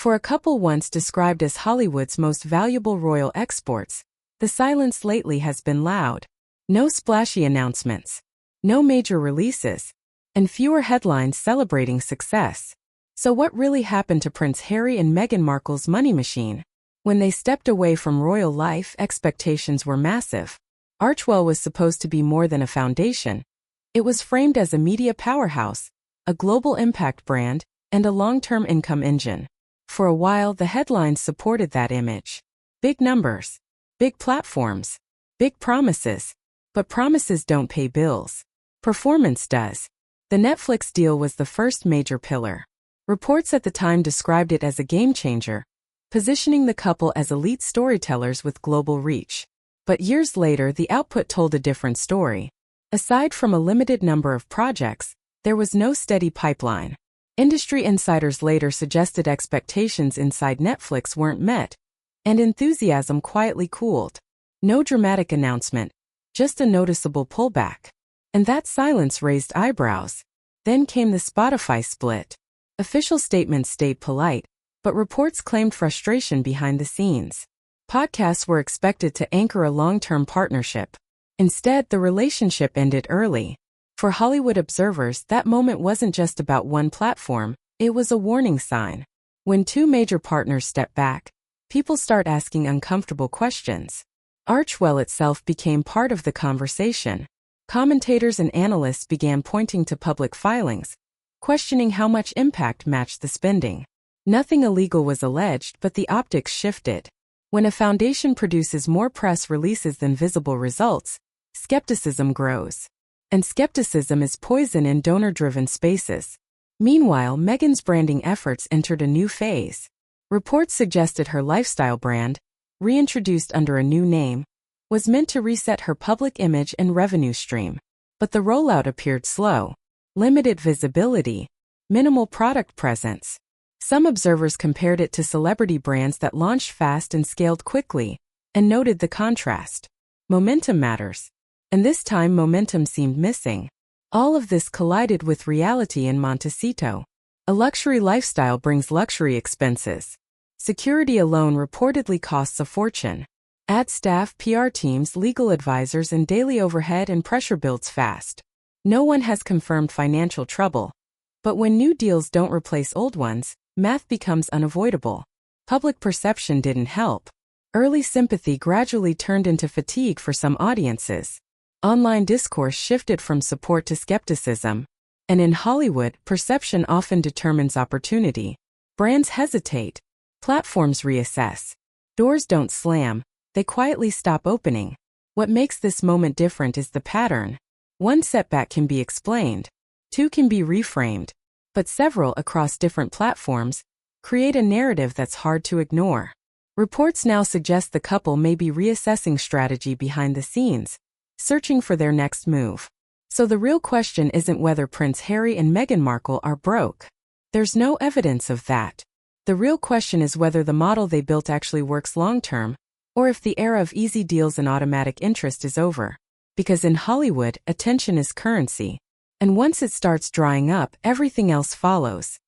For a couple once described as Hollywood's most valuable royal exports, the silence lately has been loud. No splashy announcements, no major releases, and fewer headlines celebrating success. So what really happened to Prince Harry and Meghan Markle's money machine? When they stepped away from royal life, expectations were massive. Archewell was supposed to be more than a foundation. It was framed as a media powerhouse, a global impact brand, and a long-term income engine. For a while, the headlines supported that image. Big numbers, big platforms, big promises. But promises don't pay bills. Performance does. The Netflix deal was the first major pillar. Reports at the time described it as a game-changer, positioning the couple as elite storytellers with global reach. But years later, the output told a different story. Aside from a limited number of projects, there was no steady pipeline. Industry insiders later suggested expectations inside Netflix weren't met, and enthusiasm quietly cooled. No dramatic announcement, just a noticeable pullback. And that silence raised eyebrows. Then came the Spotify split. Official statements stayed polite, but reports claimed frustration behind the scenes. Podcasts were expected to anchor a long-term partnership. Instead, the relationship ended early. For Hollywood observers, that moment wasn't just about one platform, it was a warning sign. When two major partners step back, people start asking uncomfortable questions. Archewell itself became part of the conversation. Commentators and analysts began pointing to public filings, questioning how much impact matched the spending. Nothing illegal was alleged, but the optics shifted. When a foundation produces more press releases than visible results, skepticism grows. And skepticism is poison in donor-driven spaces. Meanwhile, Meghan's branding efforts entered a new phase. Reports suggested her lifestyle brand, reintroduced under a new name, was meant to reset her public image and revenue stream. But the rollout appeared slow. Limited visibility, minimal product presence. Some observers compared it to celebrity brands that launched fast and scaled quickly, and noted the contrast. Momentum matters. And this time momentum seemed missing. All of this collided with reality in Montecito. A luxury lifestyle brings luxury expenses. Security alone reportedly costs a fortune. Ad staff, PR teams, legal advisors, and daily overhead and pressure builds fast. No one has confirmed financial trouble. But when new deals don't replace old ones, math becomes unavoidable. Public perception didn't help. Early sympathy gradually turned into fatigue for some audiences. Online discourse shifted from support to skepticism. And in Hollywood, perception often determines opportunity. Brands hesitate. Platforms reassess. Doors don't slam, they quietly stop opening. What makes this moment different is the pattern. One setback can be explained. Two can be reframed. But several across different platforms create a narrative that's hard to ignore. Reports now suggest the couple may be reassessing strategy behind the scenes, searching for their next move. So the real question isn't whether Prince Harry and Meghan Markle are broke. There's no evidence of that. The real question is whether the model they built actually works long-term, or if the era of easy deals and automatic interest is over. Because in Hollywood, attention is currency. And once it starts drying up, everything else follows.